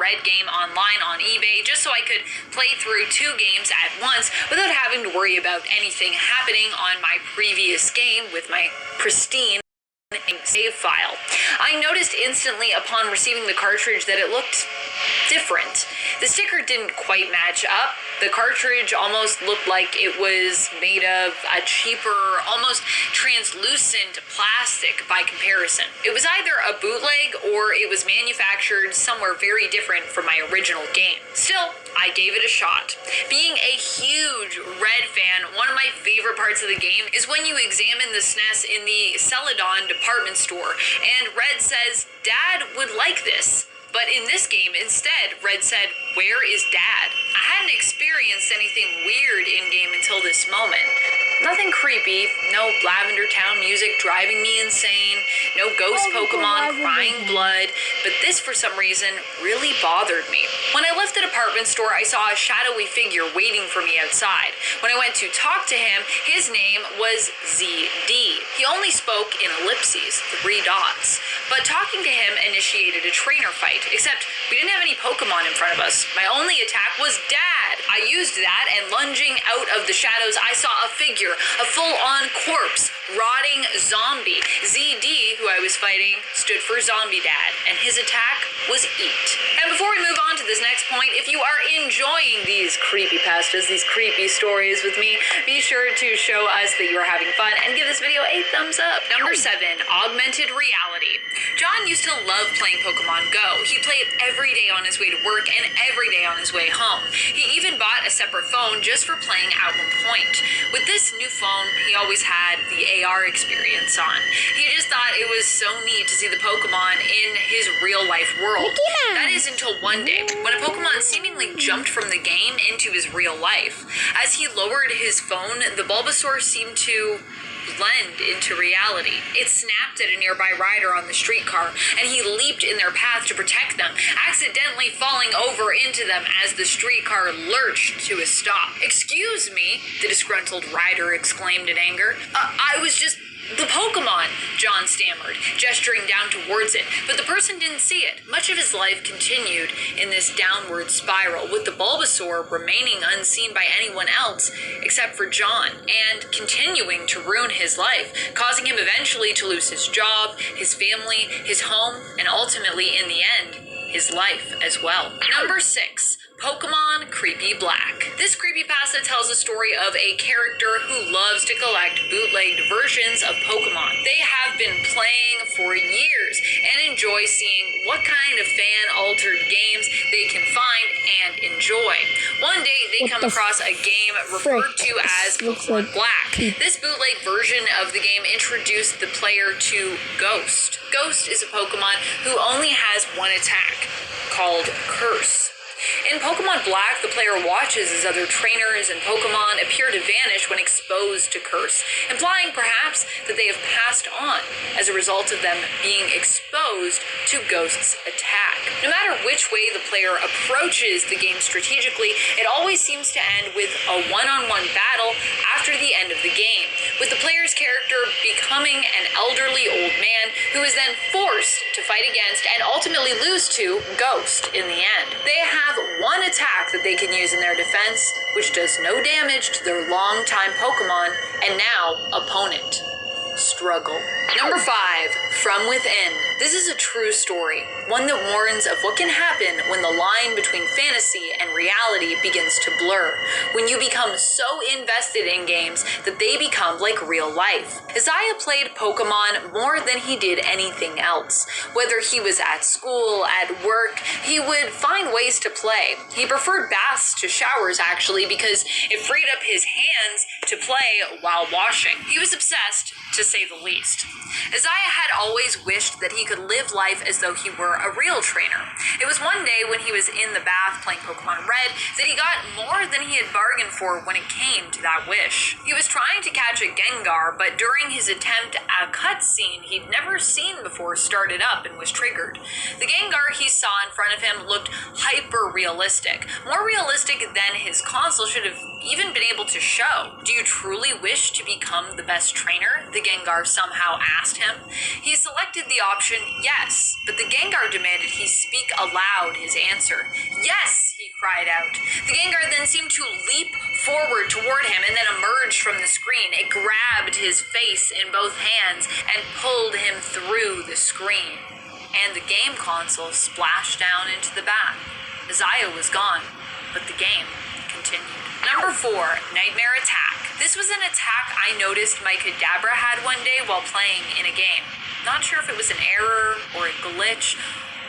Red game online on eBay just so I could play through 2 games at once without having to worry about anything happening on my previous game with my pristine save file. I noticed instantly upon receiving the cartridge that it looked different. The sticker didn't quite match up. The cartridge almost looked like it was made of a cheaper, almost translucent plastic by comparison. It was either a bootleg or it was manufactured somewhere very different from my original game. Still, I gave it a shot. Being a huge Red fan, one of my favorite parts of the game is when you examine the SNES in the Celadon department store, and Red says, "Dad would like this." But in this game, instead, Red said, "Where is Dad?" I hadn't experienced anything weird in-game until this moment. Nothing creepy, no Lavender Town music driving me insane, no ghost Pokemon crying blood, but this, for some reason, really bothered me. When I left the department store, I saw a shadowy figure waiting for me outside. When I went to talk to him, his name was ZD. He only spoke in ellipses, 3 dots. But talking to him initiated a trainer fight, except we didn't have any Pokemon in front of us. My only attack was Dad. I used that, and lunging out of the shadows, I saw a figure, a full-on corpse, rotting zombie. ZD, who I was fighting, stood for Zombie Dad, and his attack was Eat. And before we move on to this next point, if you are enjoying these creepypastas, these creepy stories with me, be sure to show us that you are having fun and give this video a thumbs up. Number 7, augmented reality. John used to love playing Pokemon Go. He played every day on his way to work and every day on his way home. He even bought a separate phone just for playing at one point. With this new phone, he always had the AR experience on. He just thought it was so neat to see the Pokemon in his real-life world. That is until one day, when a Pokemon seemingly jumped from the game into his real life. As he lowered his phone, the Bulbasaur seemed to blend into reality. It snapped at a nearby rider on the streetcar, and he leaped in their path to protect them, accidentally falling over into them as the streetcar lurched to a stop. "Excuse me," the disgruntled rider exclaimed in anger. I was just the Pokemon," John stammered, gesturing down towards it, but the person didn't see it. Much of his life continued in this downward spiral, with the Bulbasaur remaining unseen by anyone else except for John, and continuing to ruin his life, causing him eventually to lose his job, his family, his home, and ultimately, in the end, his life as well. Number 6. Pokemon Creepy Black. This creepypasta tells the story of a character who loves to collect bootlegged versions of Pokemon. They have been playing for years and enjoy seeing what kind of fan-altered games they can find and enjoy. One day, they come across a game referred to as Pokemon Black. This bootleg version of the game introduced the player to Ghost. Ghost is a Pokemon who only has one attack, called Curse. In Pokemon Black, the player watches as other trainers and Pokemon appear to vanish when exposed to Curse, implying perhaps that they have passed on as a result of them being exposed to Ghost's attack. No matter which way the player approaches the game strategically, it always seems to end with a one-on-one battle after the end of the game, with the player's character becoming an elderly old man who is then forced to fight against and ultimately lose to Ghost in the end. They have one attack that they can use in their defense, which does no damage to their longtime Pokemon and now opponent. Struggle. Number 5, From Within. This is a true story, one that warns of what can happen when the line between fantasy and reality begins to blur, when you become so invested in games that they become like real life. Isaiah played Pokemon more than he did anything else. Whether he was at school, at work, he would find ways to play. He preferred baths to showers, actually, because it freed up his hands to play while washing. He was obsessed, to say the least. Isaiah had always wished that he could live life as though he were a real trainer. It was one day when he was in the bath playing Pokemon Red that he got more than he had bargained for when it came to that wish. He was trying to catch a Gengar, but during his attempt, a cutscene he'd never seen before started up and was triggered. The Gengar he saw in front of him looked hyper-realistic, more realistic than his console should have even been able to show. "Do you truly wish to become the best trainer?" the Gengar somehow asked him. He selected the option yes, but the Gengar demanded he speak aloud his answer. Yes, he cried out. The Gengar then seemed to leap forward toward him and then emerged from the screen. It grabbed his face in both hands and pulled him through the screen. And the game console splashed down into the bath. Zaya was gone, but the game continued. Number 4, Nightmare Attack. This was an attack I noticed my Kadabra had one day while playing in a game. Not sure if it was an error or a glitch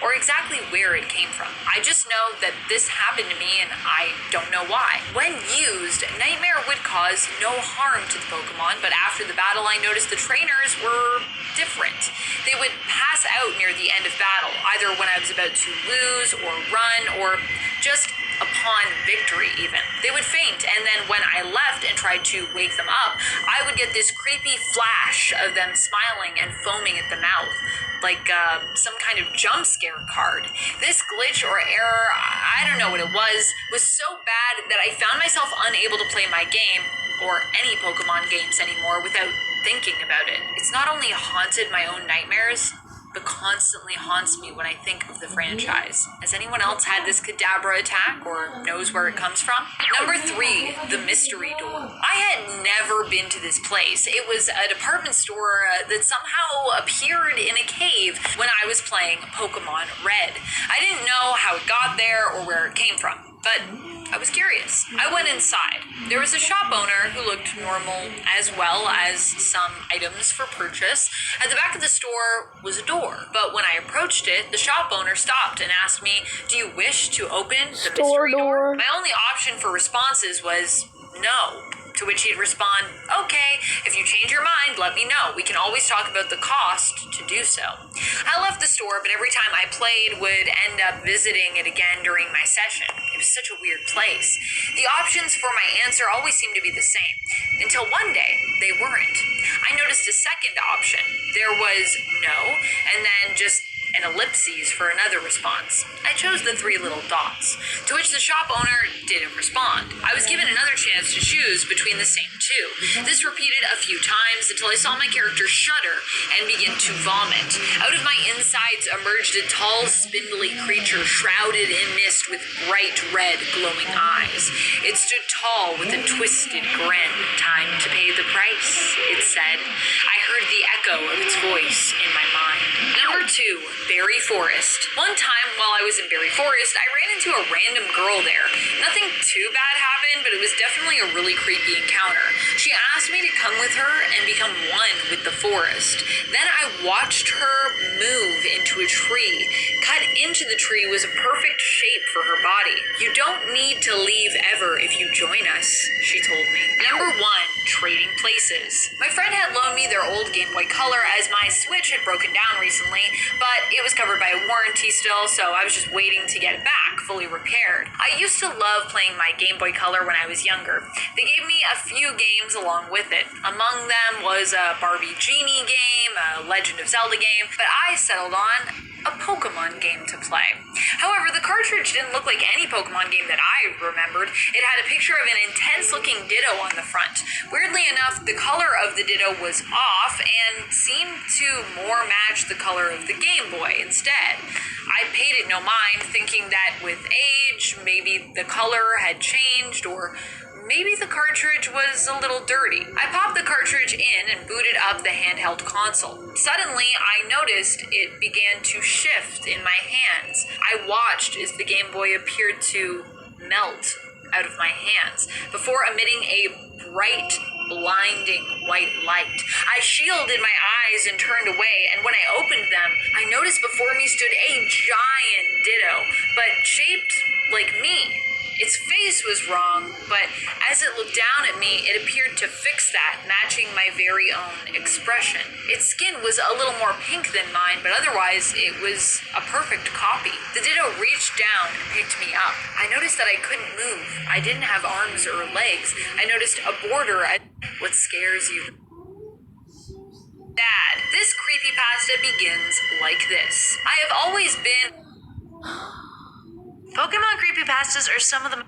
or exactly where it came from. I just know that this happened to me and I don't know why. When used, Nightmare would cause no harm to the Pokemon, but after the battle I noticed the trainers were different. They would pass out near the end of battle, either when I was about to lose or run or just upon victory even. They would faint, and then when I left and tried to wake them up, I would get this creepy flash of them smiling and foaming at the mouth, like some kind of jump scare card. This glitch or error, I don't know what it was so bad that I found myself unable to play my game, or any Pokemon games anymore, without thinking about it. It's not only haunted my own nightmares, but constantly haunts me when I think of the franchise. Has anyone else had this Kadabra attack or knows where it comes from? Number 3, the Mystery Door. I had never been to this place. It was a department store that somehow appeared in a cave when I was playing Pokemon Red. I didn't know how it got there or where it came from, but I was curious. I went inside. There was a shop owner who looked normal, as well as some items for purchase. At the back of the store was a door, but when I approached it, the shop owner stopped and asked me, "Do you wish to open the mystery door?" My only option for responses was no. To which he'd respond, "Okay, if you change your mind, let me know. We can always talk about the cost to do so." I left the store, but every time I played would end up visiting it again during my session. It was such a weird place. The options for my answer always seemed to be the same, until one day they weren't. I noticed a second option. There was no, and then just an ellipses for another response. I chose the 3 little dots, to which the shop owner didn't respond. I was given another chance to choose between the same 2. This repeated a few times until I saw my character shudder and begin to vomit. Out of my insides emerged a tall, spindly creature shrouded in mist with bright red glowing eyes. It stood tall with a twisted grin. "Time to pay the price," it said. I heard the echo of its voice in my mind. Number 2, Berry Forest. One time while I was in Berry Forest, I ran into a random girl there. Nothing too bad happened, but it was definitely a really creepy encounter. She asked me to come with her and become one with the forest. Then I watched her move into a tree. Cut into the tree was a perfect shape for her body. "You don't need to leave ever if you join us," she told me. Number 1, Trading Places. My friend had loaned me their old Game Boy Color as my Switch had broken down recently, but it was covered by a warranty still, so I was just waiting to get it back, fully repaired. I used to love playing my Game Boy Color when I was younger. They gave me a few games along with it. Among them was a Barbie Genie game, a Legend of Zelda game, but I settled on a Pokemon game to play. However, the cartridge didn't look like any Pokemon game that I remembered. It had a picture of an intense-looking Ditto on the front. Weirdly enough, the color of the Ditto was off and seemed to more match the color of the Game Boy instead. I paid it no mind, thinking that with age, maybe the color had changed, or maybe the cartridge was a little dirty. I popped the cartridge in and booted up the handheld console. Suddenly, I noticed it began to shift in my hands. I watched as the Game Boy appeared to melt out of my hands before emitting a bright, blinding white light. I shielded my eyes and turned away, and when I opened them, I noticed before me stood a giant Ditto, but shaped like me. Its face was wrong, but as it looked down at me, it appeared to fix that, matching my very own expression. Its skin was a little more pink than mine, but otherwise it was a perfect copy. The Ditto reached down and picked me up. I noticed that I couldn't move. I didn't have arms or legs. I noticed a border at what scares you. Dad, this creepypasta begins like this. I have always been... Pokemon creepypastas are some of the